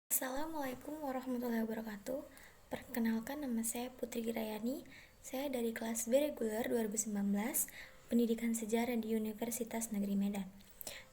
Assalamualaikum warahmatullahi wabarakatuh. Perkenalkan, nama saya Putri Girayani. Saya dari kelas B reguler 2019, Pendidikan Sejarah di Universitas Negeri Medan.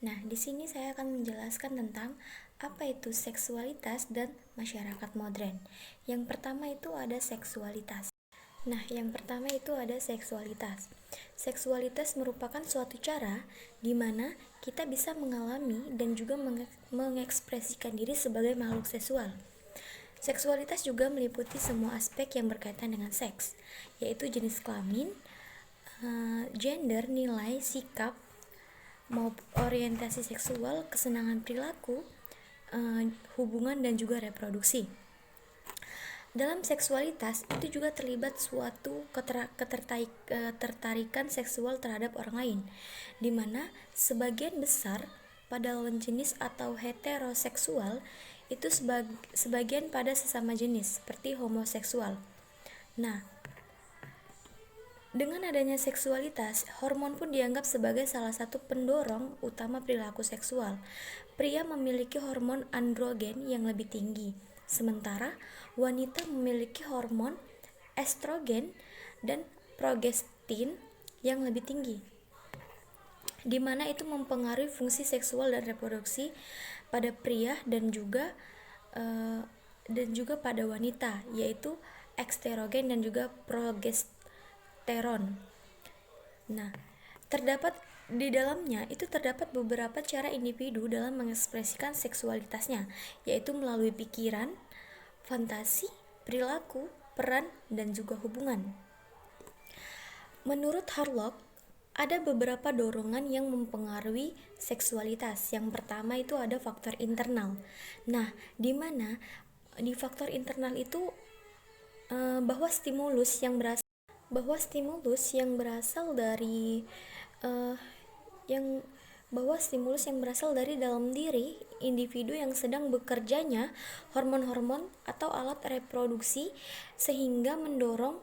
Nah, di sini saya akan menjelaskan tentang apa itu seksualitas dan masyarakat modern. Yang pertama itu ada seksualitas. Seksualitas merupakan suatu cara di mana kita bisa mengalami dan juga mengekspresikan diri sebagai makhluk seksual. Seksualitas juga meliputi semua aspek yang berkaitan dengan seks, yaitu jenis kelamin, gender, nilai, sikap, maupun orientasi seksual, kesenangan perilaku, hubungan, dan juga reproduksi. Dalam seksualitas itu juga terlibat suatu ketertarikan seksual terhadap orang lain, di mana sebagian besar pada lawan jenis atau heteroseksual itu sebagian pada sesama jenis seperti homoseksual. Nah, dengan adanya seksualitas, hormon pun dianggap sebagai salah satu pendorong utama perilaku seksual. Pria memiliki hormon androgen yang lebih tinggi, sementara wanita memiliki hormon estrogen dan progestin yang lebih tinggi, di mana itu mempengaruhi fungsi seksual dan reproduksi pada pria dan juga pada wanita, yaitu estrogen dan juga progesteron. Nah, di dalamnya itu terdapat beberapa cara individu dalam mengekspresikan seksualitasnya, yaitu melalui pikiran, fantasi, perilaku, peran, dan juga hubungan. Menurut Harlock, ada beberapa dorongan yang mempengaruhi seksualitas. Yang pertama itu ada faktor internal. Nah, di mana di faktor internal itu bahwa stimulus yang berasal dari dalam diri individu yang sedang bekerjanya hormon-hormon atau alat reproduksi sehingga mendorong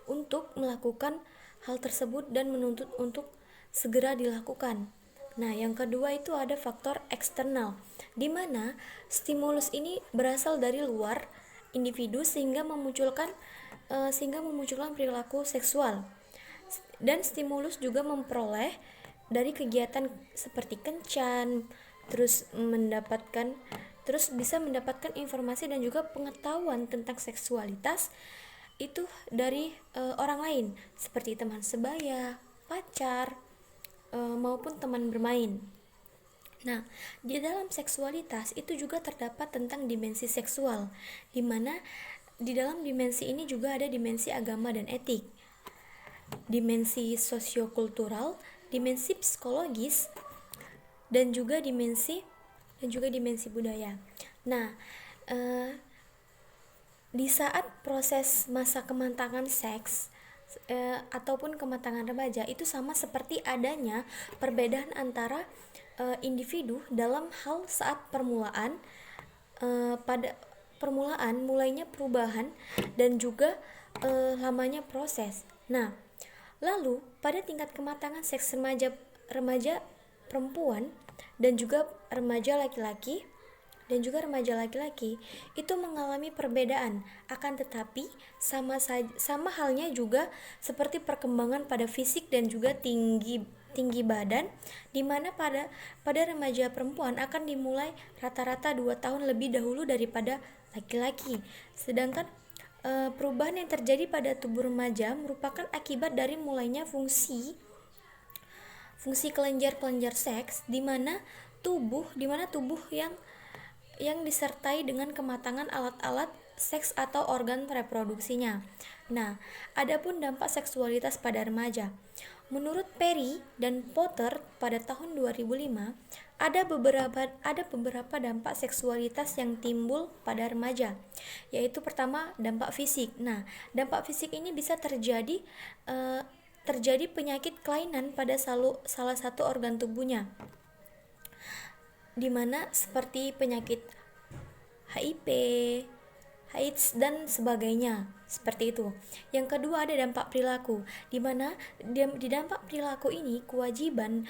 untuk melakukan hal tersebut dan menuntut untuk segera dilakukan. Nah, yang kedua itu ada faktor eksternal, di mana stimulus ini berasal dari luar individu sehingga memunculkan perilaku seksual. Dan stimulus juga memperoleh dari kegiatan seperti kencan, terus bisa mendapatkan informasi dan juga pengetahuan tentang seksualitas itu dari orang lain seperti teman sebaya, pacar, maupun teman bermain. Nah, di dalam seksualitas itu juga terdapat tentang dimensi seksual, di mana di dalam dimensi ini juga ada dimensi agama dan etik, dimensi sosiokultural, dimensi psikologis, dan juga dimensi budaya. Nah, di saat proses masa kematangan seks ataupun kematangan remaja itu sama seperti adanya perbedaan antara individu dalam hal saat permulaan, mulainya perubahan dan juga lamanya proses. Nah, lalu pada tingkat kematangan seks remaja perempuan dan juga remaja laki-laki itu mengalami perbedaan, akan tetapi sama halnya juga seperti perkembangan pada fisik dan juga tinggi badan, di mana pada remaja perempuan akan dimulai rata-rata 2 tahun lebih dahulu daripada laki-laki. Sedangkan perubahan yang terjadi pada tubuh remaja merupakan akibat dari mulainya fungsi kelenjar seks, di mana tubuh yang disertai dengan kematangan alat-alat seks atau organ reproduksinya. Nah, adapun dampak seksualitas pada remaja. Menurut Perry dan Potter pada tahun 2005, ada beberapa dampak seksualitas yang timbul pada remaja, yaitu pertama, dampak fisik. Nah, dampak fisik ini bisa terjadi penyakit kelainan pada salah satu organ tubuhnya, di mana seperti penyakit HIV, AIDS, dan sebagainya, seperti itu. Yang kedua ada dampak perilaku, di mana di dampak perilaku ini kewajiban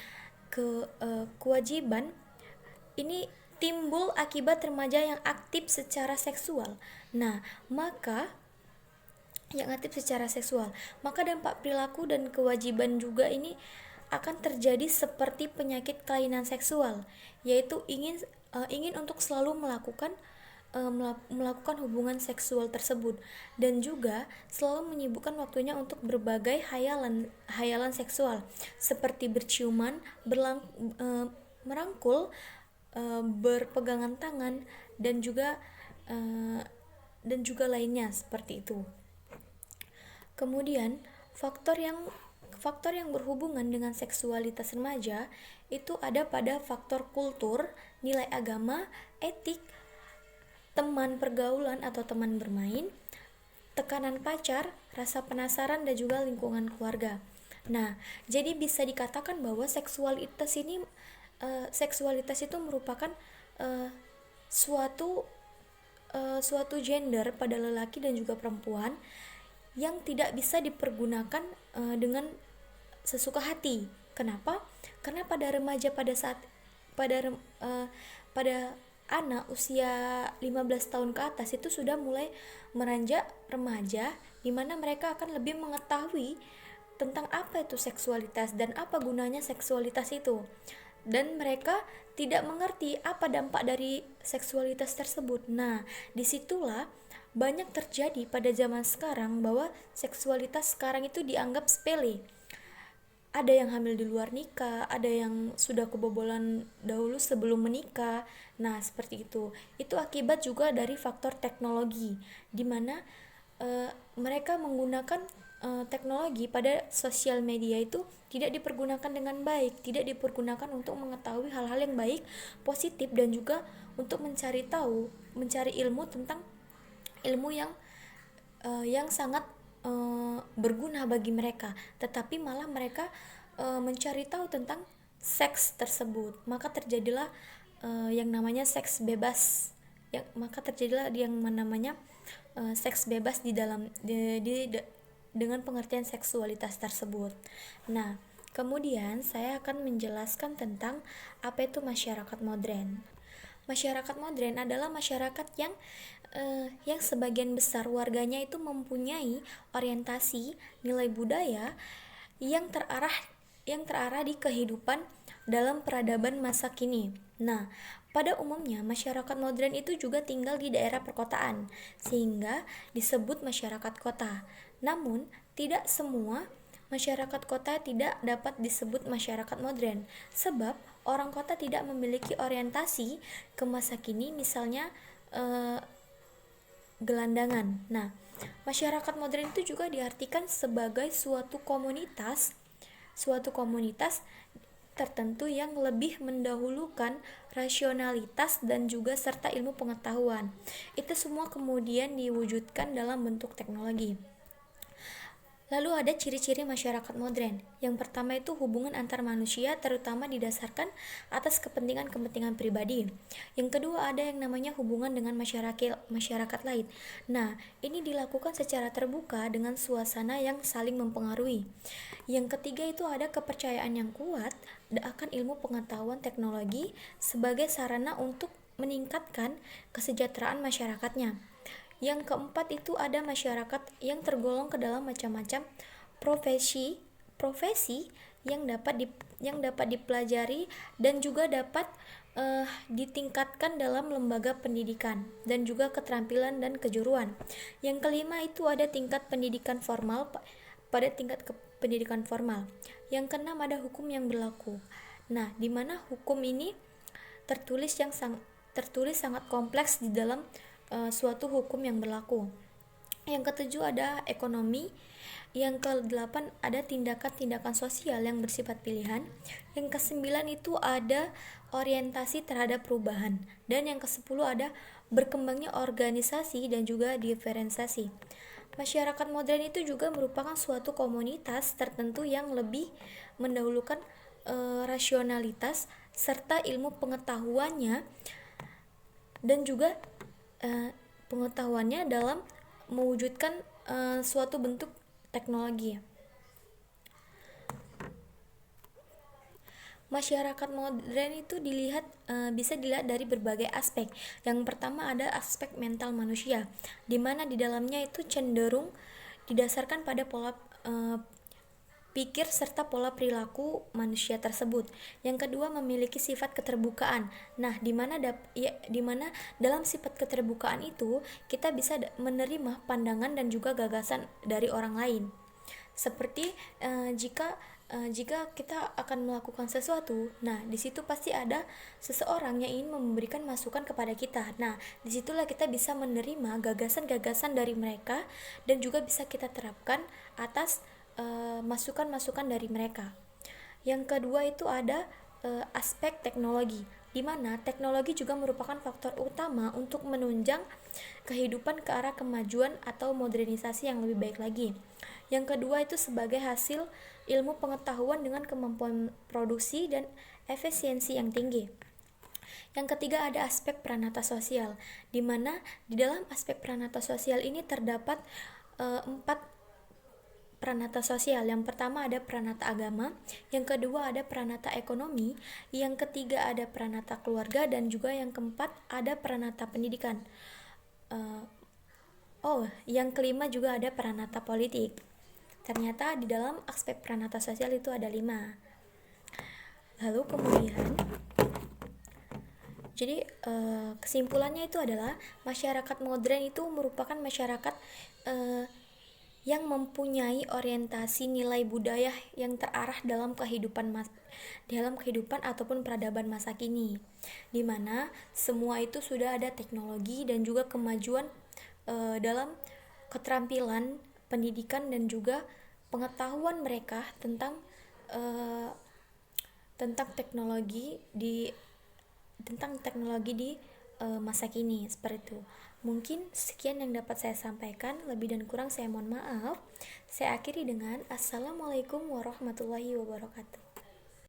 ini timbul akibat remaja yang aktif secara seksual. Nah, maka maka dampak perilaku dan kewajiban juga ini akan terjadi seperti penyakit kelainan seksual, yaitu ingin untuk selalu melakukan hubungan seksual tersebut, dan juga selalu menyibukkan waktunya untuk berbagai hayalan seksual seperti berciuman, merangkul, berpegangan tangan, dan juga lainnya seperti itu. Kemudian faktor yang berhubungan dengan seksualitas remaja itu ada pada faktor kultur, nilai agama, etik, teman pergaulan atau teman bermain, tekanan pacar, rasa penasaran, dan juga lingkungan keluarga. Nah, jadi bisa dikatakan bahwa seksualitas itu merupakan suatu gender pada lelaki dan juga perempuan yang tidak bisa dipergunakan dengan sesuka hati. Kenapa? Karena pada remaja pada anak usia 15 tahun ke atas itu sudah mulai meranjak remaja, di mana mereka akan lebih mengetahui tentang apa itu seksualitas dan apa gunanya seksualitas itu. Dan mereka tidak mengerti apa dampak dari seksualitas tersebut. Nah, disitulah banyak terjadi pada zaman sekarang bahwa seksualitas sekarang itu dianggap sepele. Ada yang hamil di luar nikah, ada yang sudah kebobolan dahulu sebelum menikah. Nah, seperti itu. Itu akibat juga dari faktor teknologi, di mana mereka menggunakan teknologi pada sosial media itu tidak dipergunakan dengan baik, tidak dipergunakan untuk mengetahui hal-hal yang baik, positif, dan juga untuk mencari ilmu tentang ilmu yang sangat berguna bagi mereka, tetapi malah mereka mencari tahu tentang seks tersebut. Maka terjadilah yang namanya seks bebas. Seks bebas dengan pengertian seksualitas tersebut. Nah, kemudian saya akan menjelaskan tentang apa itu masyarakat modern. Masyarakat modern adalah masyarakat yang sebagian besar warganya itu mempunyai orientasi nilai budaya yang terarah di kehidupan dalam peradaban masa kini. Nah, pada umumnya masyarakat modern itu juga tinggal di daerah perkotaan, sehingga disebut masyarakat kota. Namun, tidak semua masyarakat kota tidak dapat disebut masyarakat modern, sebab orang kota tidak memiliki orientasi ke masa kini, misalnya gelandangan. Nah, masyarakat modern itu juga diartikan sebagai suatu komunitas tertentu yang lebih mendahulukan rasionalitas dan juga serta ilmu pengetahuan. Itu semua kemudian diwujudkan dalam bentuk teknologi. Lalu ada ciri-ciri masyarakat modern. Yang pertama itu hubungan antar manusia terutama didasarkan atas kepentingan pribadi. Yang kedua ada yang namanya hubungan dengan masyarakat lain. Nah, ini dilakukan secara terbuka dengan suasana yang saling mempengaruhi. Yang ketiga itu ada kepercayaan yang kuat akan ilmu pengetahuan teknologi sebagai sarana untuk meningkatkan kesejahteraan masyarakatnya. Yang keempat itu ada masyarakat yang tergolong ke dalam macam-macam profesi yang dapat dipelajari dan juga dapat ditingkatkan dalam lembaga pendidikan dan juga keterampilan dan kejuruan. Yang kelima itu ada tingkat pendidikan formal pendidikan formal. Yang keenam ada hukum yang berlaku. Nah, di mana hukum ini tertulis sangat kompleks di dalam suatu hukum yang berlaku. Yang ketujuh ada ekonomi. Yang kedelapan ada tindakan-tindakan sosial yang bersifat pilihan. Yang kesembilan itu ada orientasi terhadap perubahan. Dan yang kesepuluh ada berkembangnya organisasi dan juga diferensiasi. Masyarakat modern itu juga merupakan suatu komunitas tertentu yang lebih mendahulukan rasionalitas serta ilmu pengetahuannya dan juga pengetahuannya dalam mewujudkan suatu bentuk teknologi. Masyarakat modern itu bisa dilihat dari berbagai aspek. Yang pertama ada aspek mental manusia, di mana di dalamnya itu cenderung didasarkan pada pola pikir serta pola perilaku manusia tersebut. Yang kedua memiliki sifat keterbukaan. Nah, di mana dalam sifat keterbukaan itu kita bisa menerima pandangan dan juga gagasan dari orang lain. Seperti jika kita akan melakukan sesuatu, nah di situ pasti ada seseorang yang ingin memberikan masukan kepada kita. Nah, disitulah kita bisa menerima gagasan-gagasan dari mereka dan juga bisa kita terapkan atas masukan-masukan dari mereka. Yang kedua itu ada aspek teknologi, di mana teknologi juga merupakan faktor utama untuk menunjang kehidupan ke arah kemajuan atau modernisasi yang lebih baik lagi. Yang kedua itu sebagai hasil ilmu pengetahuan dengan kemampuan produksi dan efisiensi yang tinggi. Yang ketiga ada aspek pranata sosial, di mana di dalam aspek pranata sosial ini terdapat 4 pranata sosial. Yang pertama ada pranata agama, yang kedua ada pranata ekonomi, yang ketiga ada pranata keluarga, dan juga yang keempat ada pranata pendidikan. Yang kelima juga ada pranata politik. Ternyata di dalam aspek pranata sosial itu ada 5. Lalu kemudian, jadi kesimpulannya itu adalah masyarakat modern itu merupakan masyarakat yang mempunyai orientasi nilai budaya yang terarah dalam kehidupan ataupun peradaban masa kini, di mana semua itu sudah ada teknologi dan juga kemajuan dalam keterampilan pendidikan dan juga pengetahuan mereka tentang teknologi di masa kini, seperti itu. Mungkin sekian yang dapat saya sampaikan, lebih dan kurang saya mohon maaf. Saya akhiri dengan Assalamualaikum warahmatullahi wabarakatuh.